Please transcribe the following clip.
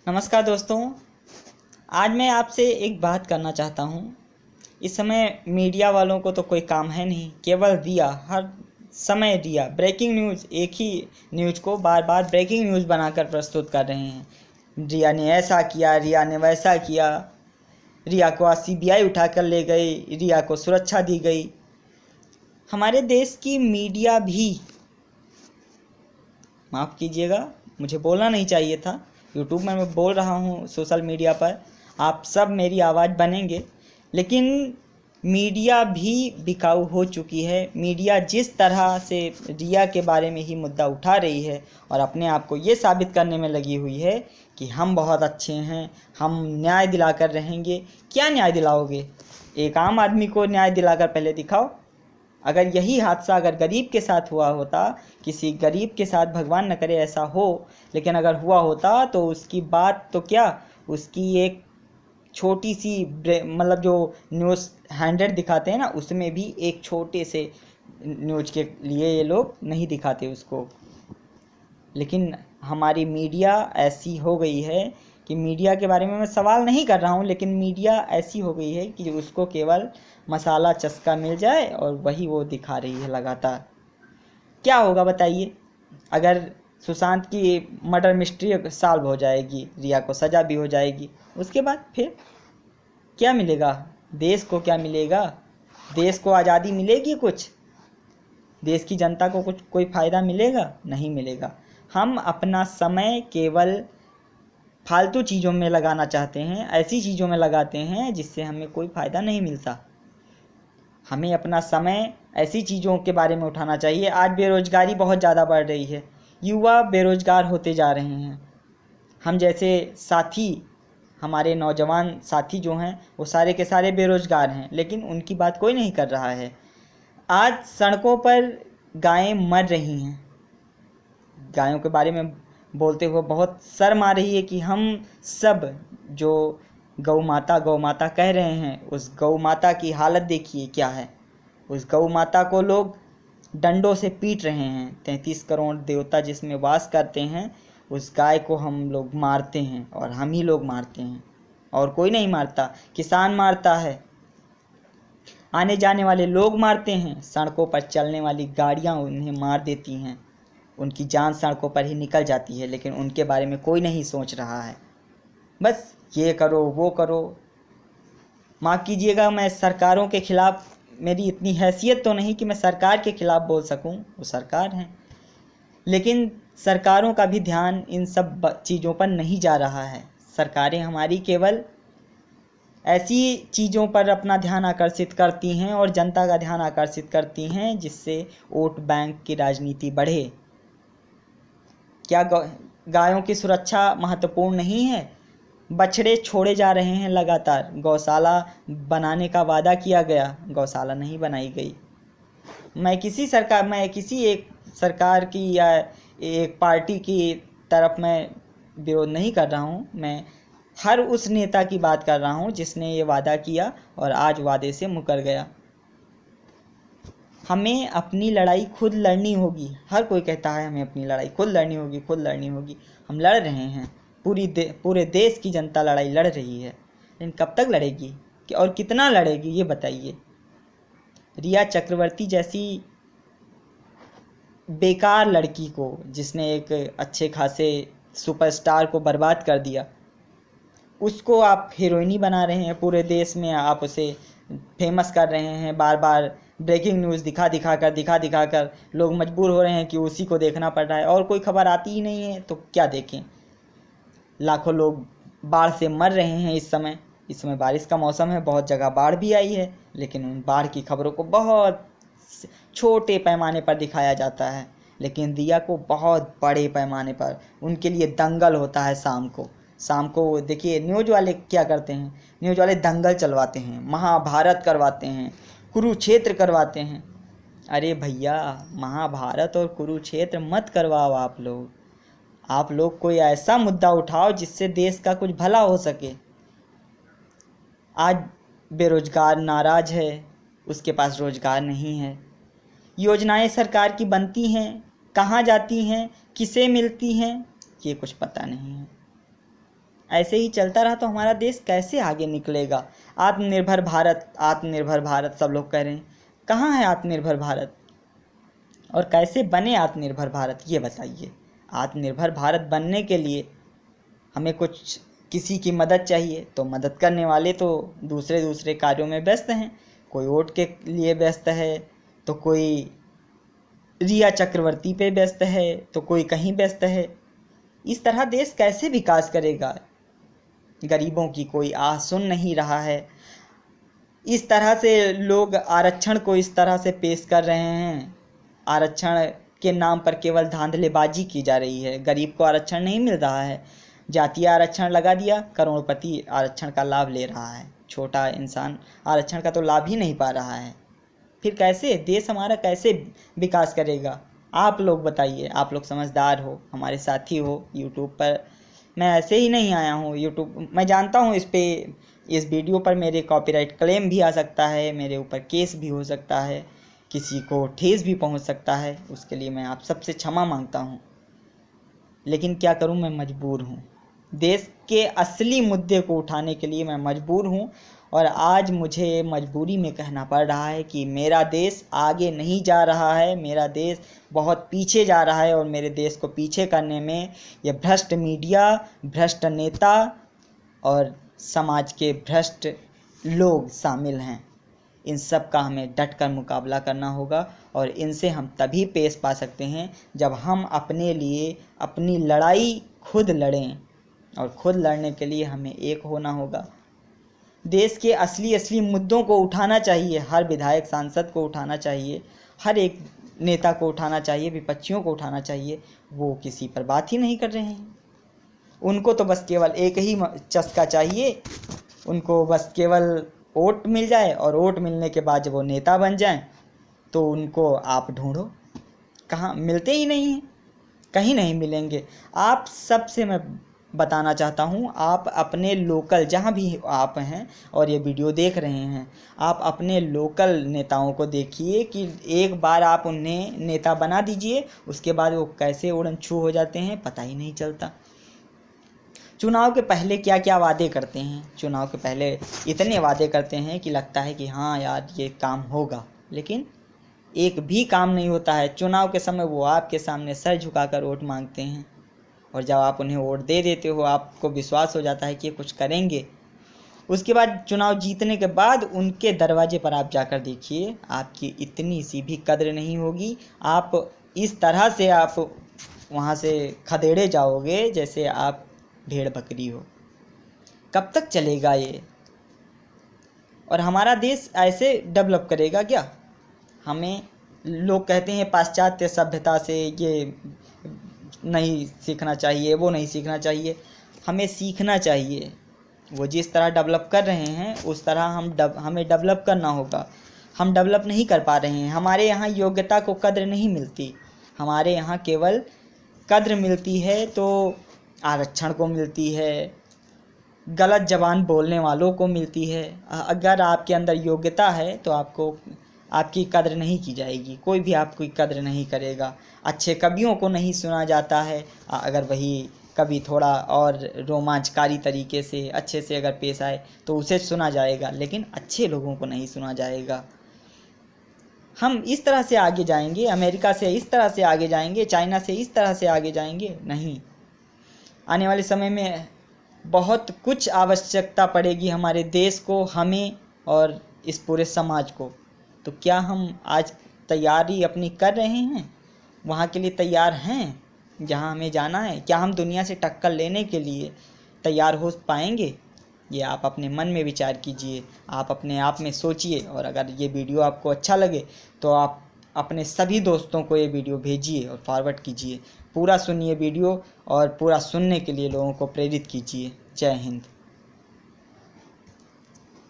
नमस्कार दोस्तों। आज मैं आपसे एक बात करना चाहता हूँ। इस समय मीडिया वालों को तो कोई काम है नहीं, केवल रिया, हर समय रिया, ब्रेकिंग न्यूज़, एक ही न्यूज़ को बार बार ब्रेकिंग न्यूज़ बनाकर प्रस्तुत कर रहे हैं। रिया ने ऐसा किया, रिया ने वैसा किया, रिया को आज CBI उठा कर ले गई, रिया को सुरक्षा दी गई। हमारे देश की मीडिया भी, माफ़ कीजिएगा, मुझे बोलना नहीं चाहिए था, यूट्यूब में मैं बोल रहा हूँ, सोशल मीडिया पर आप सब मेरी आवाज़ बनेंगे, लेकिन मीडिया भी बिकाऊ हो चुकी है। मीडिया जिस तरह से रिया के बारे में ही मुद्दा उठा रही है और अपने आप को ये साबित करने में लगी हुई है कि हम बहुत अच्छे हैं, हम न्याय दिलाकर रहेंगे। क्या न्याय दिलाओगे? एक आम आदमी को न्याय दिलाकर पहले दिखाओ। अगर यही हादसा अगर गरीब के साथ हुआ होता, किसी गरीब के साथ, भगवान न करे ऐसा हो, लेकिन अगर हुआ होता तो उसकी बात तो क्या, उसकी एक छोटी सी मतलब जो न्यूज़ 100 दिखाते हैं ना, उसमें भी एक छोटे से न्यूज़ के लिए ये लोग नहीं दिखाते उसको। लेकिन हमारी मीडिया ऐसी हो गई है कि मीडिया के बारे में मैं सवाल नहीं कर रहा हूँ, लेकिन मीडिया ऐसी हो गई है कि उसको केवल मसाला चस्का मिल जाए और वही वो दिखा रही है लगातार। क्या होगा बताइए? अगर सुशांत की मर्डर मिस्ट्री सॉल्व हो जाएगी, रिया को सज़ा भी हो जाएगी, उसके बाद फिर क्या मिलेगा? देश को क्या मिलेगा? देश को आज़ादी मिलेगी? कुछ देश की जनता को कुछ कोई फ़ायदा मिलेगा? नहीं मिलेगा। हम अपना समय केवल फालतू चीज़ों में लगाना चाहते हैं, ऐसी चीज़ों में लगाते हैं जिससे हमें कोई फ़ायदा नहीं मिलता। हमें अपना समय ऐसी चीज़ों के बारे में उठाना चाहिए। आज बेरोज़गारी बहुत ज़्यादा बढ़ रही है, युवा बेरोज़गार होते जा रहे हैं। हम जैसे साथी, हमारे नौजवान साथी जो हैं वो सारे के सारे बेरोज़गार हैं, लेकिन उनकी बात कोई नहीं कर रहा है। आज सड़कों पर गायें मर रही हैं। गायों के बारे में बोलते हुए बहुत शर्म आ रही है कि हम सब जो गौ माता कह रहे हैं, उस गौ माता की हालत देखिए क्या है। उस गौ माता को लोग डंडों से पीट रहे हैं। 33 करोड़ देवता जिसमें वास करते हैं, उस गाय को हम लोग मारते हैं, और हम ही लोग मारते हैं, और कोई नहीं मारता। किसान मारता है, आने जाने वाले लोग मारते हैं, सड़कों पर चलने वाली गाड़ियां उन्हें मार देती हैं, उनकी जान सड़कों पर ही निकल जाती है, लेकिन उनके बारे में कोई नहीं सोच रहा है। बस ये करो वो करो। माफ़ कीजिएगा, मैं सरकारों के ख़िलाफ़, मेरी इतनी हैसियत तो नहीं कि मैं सरकार के ख़िलाफ़ बोल सकूं, वो सरकार हैं, लेकिन सरकारों का भी ध्यान इन सब चीज़ों पर नहीं जा रहा है। सरकारें हमारी केवल ऐसी चीज़ों पर अपना ध्यान आकर्षित करती हैं और जनता का ध्यान आकर्षित करती हैं जिससे वोट बैंक की राजनीति बढ़े। क्या गायों की सुरक्षा महत्वपूर्ण नहीं है? बछड़े छोड़े जा रहे हैं लगातार। गौशाला बनाने का वादा किया गया, गौशाला नहीं बनाई गई। मैं किसी एक सरकार की या एक पार्टी की तरफ मैं विरोध नहीं कर रहा हूँ। मैं हर उस नेता की बात कर रहा हूँ जिसने ये वादा किया और आज वादे से मुकर गया। हमें अपनी लड़ाई खुद लड़नी होगी। हर कोई कहता है हमें अपनी लड़ाई खुद लड़नी होगी, खुद लड़नी होगी। हम लड़ रहे हैं, पूरे देश की जनता लड़ाई लड़ रही है, लेकिन कब तक लड़ेगी और कितना लड़ेगी ये बताइए। रिया चक्रवर्ती जैसी बेकार लड़की को, जिसने एक अच्छे खासे सुपरस्टार को बर्बाद कर दिया, उसको आप हीरोइनी बना रहे हैं। पूरे देश में आप उसे फेमस कर रहे हैं। बार बार ब्रेकिंग न्यूज़ दिखा दिखा कर लोग मजबूर हो रहे हैं कि उसी को देखना पड़ रहा है, और कोई खबर आती ही नहीं है तो क्या देखें। लाखों लोग बाढ़ से मर रहे हैं। इस समय बारिश का मौसम है, बहुत जगह बाढ़ भी आई है, लेकिन उन बाढ़ की खबरों को बहुत छोटे पैमाने पर दिखाया जाता है, लेकिन रिया को बहुत बड़े पैमाने पर, उनके लिए दंगल होता है। शाम को देखिए न्यूज़ वाले क्या करते हैं, न्यूज़ वाले दंगल चलवाते हैं, महाभारत करवाते हैं, कुरुक्षेत्र करवाते हैं। अरे भैया, महाभारत और कुरुक्षेत्र मत करवाओ। आप लोग कोई ऐसा मुद्दा उठाओ जिससे देश का कुछ भला हो सके। आज बेरोजगार नाराज है, उसके पास रोजगार नहीं है। योजनाएं सरकार की बनती हैं, कहाँ जाती हैं, किसे मिलती हैं, ये कुछ पता नहीं है। ऐसे ही चलता रहा तो हमारा देश कैसे आगे निकलेगा। आत्मनिर्भर भारत सब लोग कह रहे हैं। कहाँ है आत्मनिर्भर भारत और कैसे बने आत्मनिर्भर भारत, ये बताइए। आत्मनिर्भर भारत बनने के लिए हमें कुछ किसी की मदद चाहिए, तो मदद करने वाले तो दूसरे कार्यों में व्यस्त हैं। कोई वोट के लिए व्यस्त है, तो कोई रिया चक्रवर्ती पे व्यस्त है, तो कोई कहीं व्यस्त है। इस तरह देश कैसे विकास करेगा। गरीबों की कोई आह सुन नहीं रहा है। इस तरह से लोग आरक्षण को इस तरह से पेश कर रहे हैं। आरक्षण के नाम पर केवल धांधलेबाजी की जा रही है। गरीब को आरक्षण नहीं मिल रहा है। जातीय आरक्षण लगा दिया, करोड़पति आरक्षण का लाभ ले रहा है, छोटा इंसान आरक्षण का तो लाभ ही नहीं पा रहा है। फिर कैसे देश हमारा कैसे विकास करेगा। आप लोग बताइए, आप लोग समझदार हो, हमारे साथी हो। यूट्यूब पर मैं ऐसे ही नहीं आया हूँ। यूट्यूब मैं जानता हूँ इस वीडियो पर मेरे कॉपीराइट क्लेम भी आ सकता है, मेरे ऊपर केस भी हो सकता है, किसी को ठेस भी पहुँच सकता है। उसके लिए मैं आप सबसे क्षमा मांगता हूँ, लेकिन क्या करूँ, मैं मजबूर हूँ। देश के असली मुद्दे को उठाने के लिए मैं मजबूर हूँ। और आज मुझे मजबूरी में कहना पड़ रहा है कि मेरा देश आगे नहीं जा रहा है, मेरा देश बहुत पीछे जा रहा है। और मेरे देश को पीछे करने में ये भ्रष्ट मीडिया, भ्रष्ट नेता और समाज के भ्रष्ट लोग शामिल हैं। इन सब का हमें डटकर मुकाबला करना होगा और इनसे हम तभी पेश पा सकते हैं जब हम अपने लिए अपनी लड़ाई खुद लड़ें। और खुद लड़ने के लिए हमें एक होना होगा। देश के असली मुद्दों को उठाना चाहिए। हर विधायक सांसद को उठाना चाहिए, हर एक नेता को उठाना चाहिए, विपक्षियों को उठाना चाहिए। वो किसी पर बात ही नहीं कर रहे हैं। उनको तो बस केवल एक ही चस्का चाहिए, उनको बस केवल वोट मिल जाए और वोट मिलने के बाद जब वो नेता बन जाएं तो उनको आप ढूंढो। कहाँ मिलते ही नहीं हैं, कहीं नहीं मिलेंगे। आप सबसे मैं बताना चाहता हूँ, आप अपने लोकल जहाँ भी आप हैं और ये वीडियो देख रहे हैं, आप अपने लोकल नेताओं को देखिए कि एक बार आप उन्हें नेता बना दीजिए, उसके बाद वो कैसे उड़न छू हो जाते हैं पता ही नहीं चलता। चुनाव के पहले क्या क्या वादे करते हैं। चुनाव के पहले इतने वादे करते हैं कि लगता है कि हाँ यार ये काम होगा, लेकिन एक भी काम नहीं होता है। चुनाव के समय वो आपके सामने सर झुकाकर वोट मांगते हैं और जब आप उन्हें वोट दे देते हो, आपको विश्वास हो जाता है कि ये कुछ करेंगे। उसके बाद चुनाव जीतने के बाद उनके दरवाजे पर आप जाकर देखिए, आपकी इतनी सी भी कद्र नहीं होगी। आप इस तरह से आप वहाँ से खदेड़े जाओगे जैसे आप भेड़ बकरी हो। कब तक चलेगा ये। और हमारा देश ऐसे डेवलप करेगा क्या। हमें लोग कहते हैं पाश्चात्य सभ्यता से ये नहीं सीखना चाहिए, वो नहीं सीखना चाहिए। हमें सीखना चाहिए। वो जिस तरह डेवलप कर रहे हैं उस तरह हमें डेवलप करना होगा। हम डेवलप नहीं कर पा रहे हैं। हमारे यहाँ योग्यता को कद्र नहीं मिलती। हमारे यहाँ केवल कद्र मिलती है तो आरक्षण को मिलती है, गलत जबान बोलने वालों को मिलती है। अगर आपके अंदर योग्यता है तो आपकी कद्र नहीं की जाएगी, कोई भी आपकी कद्र नहीं करेगा। अच्छे कवियों को नहीं सुना जाता है। अगर वही कवि थोड़ा और रोमांचकारी तरीके से अच्छे से अगर पेश आए तो उसे सुना जाएगा, लेकिन अच्छे लोगों को नहीं सुना जाएगा। हम इस तरह से आगे जाएंगे, अमेरिका से इस तरह से आगे जाएंगे, चाइना से इस तरह से आगे जाएंगे नहीं। आने वाले समय में बहुत कुछ आवश्यकता पड़ेगी हमारे देश को, हमें और इस पूरे समाज को। तो क्या हम आज तैयारी अपनी कर रहे हैं, वहाँ के लिए तैयार हैं जहाँ हमें जाना है। क्या हम दुनिया से टक्कर लेने के लिए तैयार हो पाएंगे। ये आप अपने मन में विचार कीजिए, आप अपने आप में सोचिए। और अगर ये वीडियो आपको अच्छा लगे तो आप अपने सभी दोस्तों को ये वीडियो भेजिए और फॉरवर्ड कीजिए। पूरा सुनिए वीडियो और पूरा सुनने के लिए लोगों को प्रेरित कीजिए। जय हिंद।